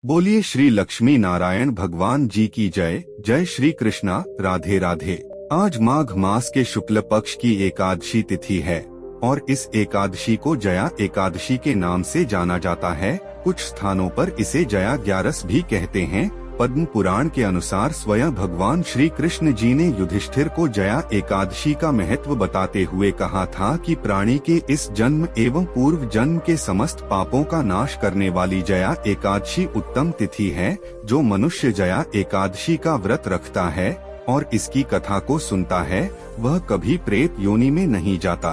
बोलिए श्री लक्ष्मी नारायण भगवान जी की जय। जय श्री कृष्णा। राधे राधे। आज माघ मास के शुक्ल पक्ष की एकादशी तिथि है और इस एकादशी को जया एकादशी के नाम से जाना जाता है। कुछ स्थानों पर इसे जया ग्यारस भी कहते हैं। पद्म पुराण के अनुसार स्वयं भगवान श्री कृष्ण जी ने युधिष्ठिर को जया एकादशी का महत्व बताते हुए कहा था कि प्राणी के इस जन्म एवं पूर्व जन्म के समस्त पापों का नाश करने वाली जया एकादशी उत्तम तिथि है। जो मनुष्य जया एकादशी का व्रत रखता है और इसकी कथा को सुनता है वह कभी प्रेत योनि में नहीं जाता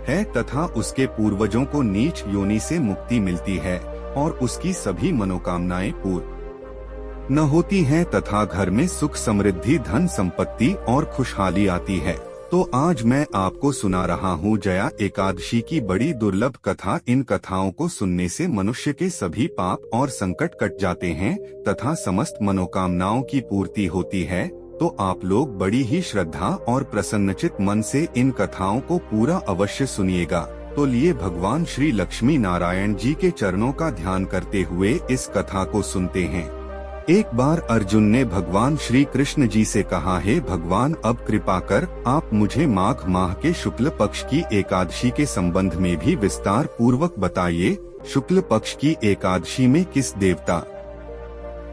है तथा उसके पूर्वजों को नीच योनि से मुक्ति मिलती है और उसकी सभी मनोकामनाएं पूर्ण न होती हैं तथा घर में सुख समृद्धि धन संपत्ति और खुशहाली आती है। तो आज मैं आपको सुना रहा हूँ जया एकादशी की बड़ी दुर्लभ कथा। इन कथाओं को सुनने से मनुष्य के सभी पाप और संकट कट जाते हैं तथा समस्त मनोकामनाओं की पूर्ति होती है। तो आप लोग बड़ी ही श्रद्धा और प्रसन्नचित मन से इन कथाओं को पूरा अवश्य सुनिएगा। तो लिए भगवान श्री लक्ष्मी नारायण जी के चरणों का ध्यान करते हुए इस कथा को सुनते हैं। एक बार अर्जुन ने भगवान श्री कृष्ण जी से कहा, हे भगवान, अब कृपा कर आप मुझे माघ माह के शुक्ल पक्ष की एकादशी के संबंध में भी विस्तार पूर्वक बताइए। शुक्ल पक्ष की एकादशी में किस देवता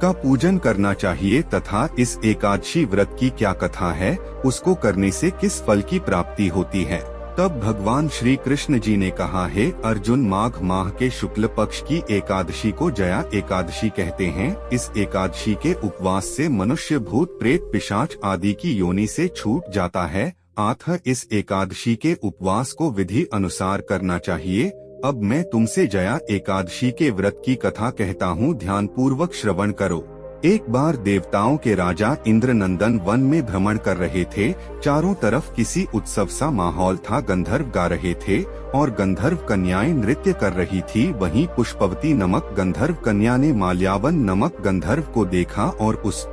का पूजन करना चाहिए तथा इस एकादशी व्रत की क्या कथा है, उसको करने से किस फल की प्राप्ति होती है। तब भगवान श्री कृष्ण जी ने कहा, हे अर्जुन, माघ माह के शुक्ल पक्ष की एकादशी को जया एकादशी कहते हैं। इस एकादशी के उपवास से मनुष्य भूत प्रेत पिशाच आदि की योनि से छूट जाता है। अतः इस एकादशी के उपवास को विधि अनुसार करना चाहिए। अब मैं तुमसे जया एकादशी के व्रत की कथा कहता हूँ, ध्यान पूर्वक श्रवण करो। एक बार देवताओं के राजा इंद्र नंदन वन में भ्रमण कर रहे थे। चारों तरफ किसी उत्सव सा माहौल था। गंधर्व गा रहे थे और गंधर्व कन्याएं नृत्य कर रही थी। वहीं पुष्पवती नामक गंधर्व कन्या ने माल्यावन नामक गंधर्व को देखा और उस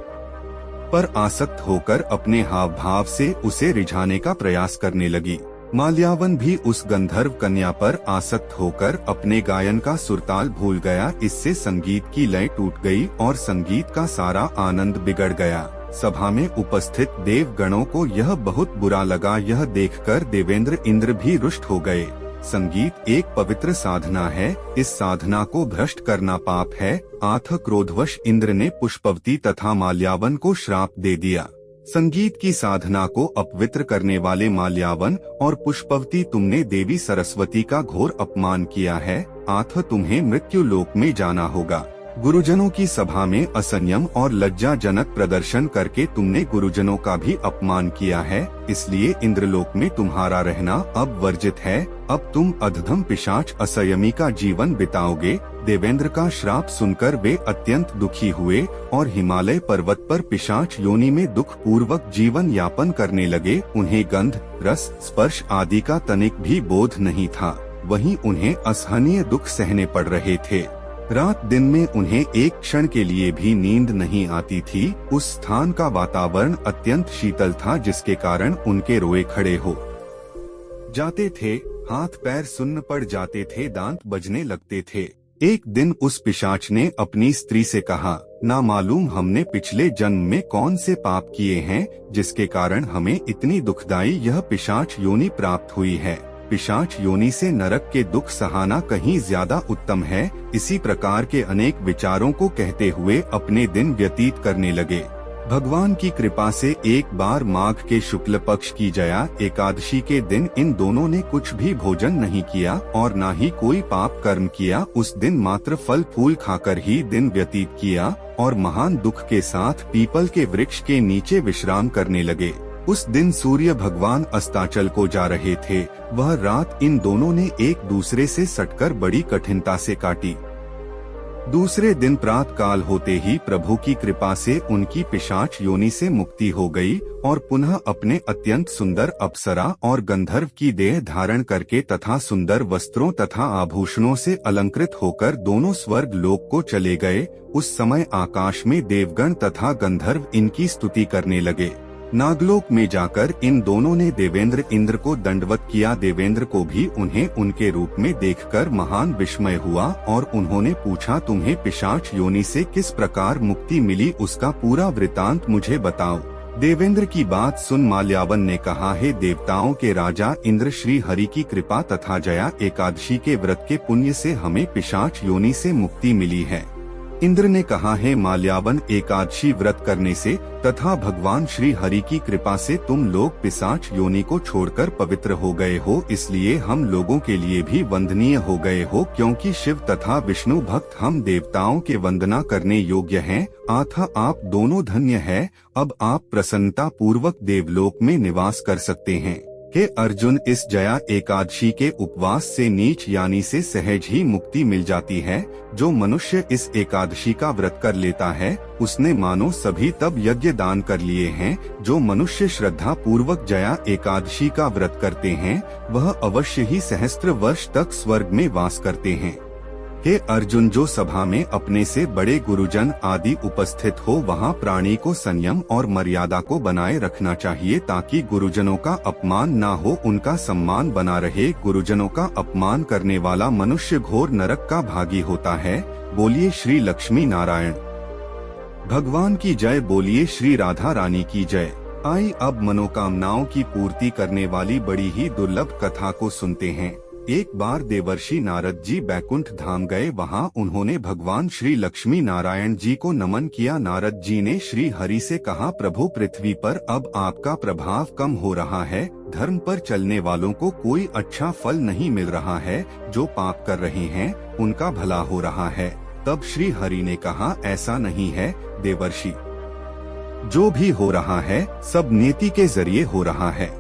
पर आसक्त होकर अपने हाव भाव से उसे रिझाने का प्रयास करने लगी। माल्यावन भी उस गंधर्व कन्या पर आसक्त होकर अपने गायन का सुरताल भूल गया। इससे संगीत की लय टूट गई और संगीत का सारा आनंद बिगड़ गया। सभा में उपस्थित देव गणों को यह बहुत बुरा लगा। यह देखकर देवेंद्र इंद्र भी रुष्ट हो गए। संगीत एक पवित्र साधना है, इस साधना को भ्रष्ट करना पाप है। अतः क्रोधवश इंद्र ने पुष्पवती तथा माल्यावन को श्राप दे दिया। संगीत की साधना को अपवित्र करने वाले माल्यावन और पुष्पवती, तुमने देवी सरस्वती का घोर अपमान किया है। अतः तुम्हें मृत्यु लोक में जाना होगा। गुरुजनों की सभा में असंयम और लज्जाजनक प्रदर्शन करके तुमने गुरुजनों का भी अपमान किया है। इसलिए इंद्रलोक में तुम्हारा रहना अब वर्जित है। अब तुम अधधम पिशाच असंयमी का जीवन बिताओगे। देवेंद्र का श्राप सुनकर वे अत्यंत दुखी हुए और हिमालय पर्वत पर पिशाच योनि में दुख पूर्वक जीवन यापन करने लगे। उन्हें गंध, रस, स्पर्श आदि का तनिक भी बोध नहीं था। वहीं उन्हें असहनीय दुख सहने पड़ रहे थे। रात दिन में उन्हें एक क्षण के लिए भी नींद नहीं आती थी। उस स्थान का वातावरण अत्यंत शीतल था, जिसके कारण उनके रोए खड़े हो जाते थे, हाथ पैर सुन्न पड़ जाते थे, दांत बजने लगते थे। एक दिन उस पिशाच ने अपनी स्त्री से कहा, ना मालूम हमने पिछले जन्म में कौन से पाप किए हैं जिसके कारण हमें इतनी दुखदायी यह पिशाच योनि प्राप्त हुई है। पिशाच योनि से नरक के दुख सहाना कहीं ज्यादा उत्तम है। इसी प्रकार के अनेक विचारों को कहते हुए अपने दिन व्यतीत करने लगे। भगवान की कृपा से एक बार माघ के शुक्ल पक्ष की जया एकादशी के दिन इन दोनों ने कुछ भी भोजन नहीं किया और न ही कोई पाप कर्म किया। उस दिन मात्र फल फूल खाकर ही दिन व्यतीत किया और महान दुख के साथ पीपल के वृक्ष के नीचे विश्राम करने लगे। उस दिन सूर्य भगवान अस्ताचल को जा रहे थे। वह रात इन दोनों ने एक दूसरे से सटकर बड़ी कठिनता से काटी। दूसरे दिन प्रातः काल होते ही प्रभु की कृपा से उनकी पिशाच योनि से मुक्ति हो गई और पुनः अपने अत्यंत सुंदर अप्सरा और गंधर्व की देह धारण करके तथा सुंदर वस्त्रों तथा आभूषणों से अलंकृत होकर दोनों स्वर्ग लोक को चले गए। उस समय आकाश में देवगण तथा गंधर्व इनकी स्तुति करने लगे। नागलोक में जाकर इन दोनों ने देवेंद्र इंद्र को दंडवत किया। देवेंद्र को भी उन्हें उनके रूप में देखकर महान विस्मय हुआ और उन्होंने पूछा, तुम्हें पिशाच योनि से किस प्रकार मुक्ति मिली, उसका पूरा वृतांत मुझे बताओ। देवेंद्र की बात सुन माल्यावन ने कहा, हे देवताओं के राजा इंद्र, श्री हरि की कृपा तथा जया एकादशी के व्रत के पुण्य से हमें पिशाच योनि से मुक्ति मिली है। इंद्र ने कहा, है माल्यावन, एकादशी व्रत करने से तथा भगवान श्री हरि की कृपा से तुम लोग पिशाच योनि को छोड़कर पवित्र हो गए हो, इसलिए हम लोगों के लिए भी वंदनीय हो गए हो, क्योंकि शिव तथा विष्णु भक्त हम देवताओं के वंदना करने योग्य हैं। अतः आप दोनों धन्य है। अब आप प्रसन्नता पूर्वक देवलोक में निवास कर सकते हैं। हे अर्जुन, इस जया एकादशी के उपवास से नीच यानी से सहज ही मुक्ति मिल जाती है। जो मनुष्य इस एकादशी का व्रत कर लेता है उसने मानो सभी तब यज्ञ दान कर लिए हैं। जो मनुष्य श्रद्धा पूर्वक जया एकादशी का व्रत करते हैं वह अवश्य ही सहस्त्र वर्ष तक स्वर्ग में वास करते हैं। हे अर्जुन, जो सभा में अपने से बड़े गुरुजन आदि उपस्थित हो वहाँ प्राणी को संयम और मर्यादा को बनाए रखना चाहिए ताकि गुरुजनों का अपमान ना हो, उनका सम्मान बना रहे। गुरुजनों का अपमान करने वाला मनुष्य घोर नरक का भागी होता है। बोलिए श्री लक्ष्मी नारायण भगवान की जय। बोलिए श्री राधा रानी की जय। आई अब मनोकामनाओं की पूर्ति करने वाली बड़ी ही दुर्लभ कथा को सुनते हैं। एक बार देवर्षि नारद जी बैकुंठ धाम गए। वहाँ उन्होंने भगवान श्री लक्ष्मी नारायण जी को नमन किया। नारद जी ने श्री हरि से कहा, प्रभु, पृथ्वी पर अब आपका प्रभाव कम हो रहा है। धर्म पर चलने वालों को कोई अच्छा फल नहीं मिल रहा है। जो पाप कर रहे हैं उनका भला हो रहा है। तब श्री हरि ने कहा, ऐसा नहीं है देवर्षि, जो भी हो रहा है सब नेति के जरिए हो रहा है।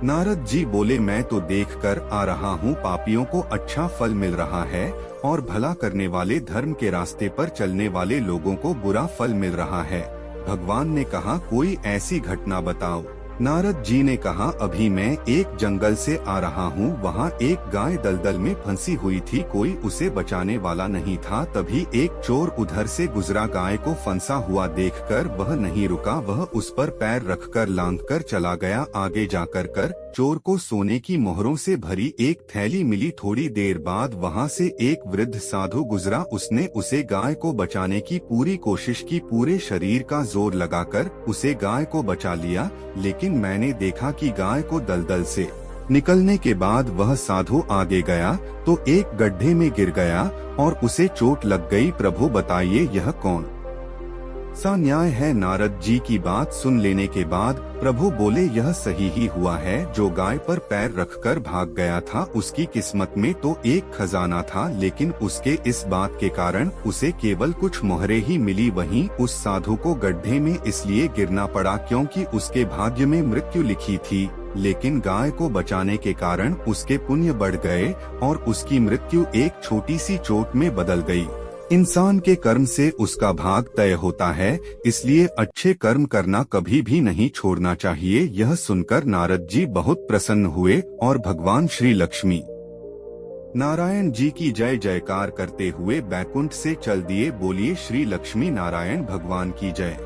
नारद जी बोले, मैं तो देखकर आ रहा हूँ पापियों को अच्छा फल मिल रहा है और भला करने वाले धर्म के रास्ते पर चलने वाले लोगों को बुरा फल मिल रहा है। भगवान ने कहा, कोई ऐसी घटना बताओ। नारद जी ने कहा, अभी मैं एक जंगल से आ रहा हूँ। वहाँ एक गाय दलदल में फंसी हुई थी, कोई उसे बचाने वाला नहीं था। तभी एक चोर उधर से गुजरा। गाय को फंसा हुआ देखकर वह नहीं रुका, वह उस पर पैर रखकर लांघकर चला गया। आगे जाकर चोर को सोने की मोहरों से भरी एक थैली मिली। थोड़ी देर बाद वहाँ से एक वृद्ध साधु गुजरा। उसने उसे गाय को बचाने की पूरी कोशिश की, पूरे शरीर का जोर लगाकर उसे गाय को बचा लिया। लेकिन मैंने देखा कि गाय को दलदल से निकलने के बाद वह साधु आगे गया तो एक गड्ढे में गिर गया और उसे चोट लग गई। प्रभु बताइए यह कौन सा न्याय है। नारद जी की बात सुन लेने के बाद प्रभु बोले, यह सही ही हुआ है। जो गाय पर पैर रखकर भाग गया था उसकी किस्मत में तो एक खजाना था, लेकिन उसके इस बात के कारण उसे केवल कुछ मोहरे ही मिली। वहीं उस साधु को गड्ढे में इसलिए गिरना पड़ा क्योंकि उसके भाग्य में मृत्यु लिखी थी, लेकिन गाय को बचाने के कारण उसके पुण्य बढ़ गए और उसकी मृत्यु एक छोटी सी चोट में बदल गई। इंसान के कर्म से उसका भाग तय होता है, इसलिए अच्छे कर्म करना कभी भी नहीं छोड़ना चाहिए। यह सुनकर नारद जी बहुत प्रसन्न हुए और भगवान श्री लक्ष्मी नारायण जी की जय जयकार करते हुए बैकुंठ से चल दिए। बोलिए श्री लक्ष्मी नारायण भगवान की जय।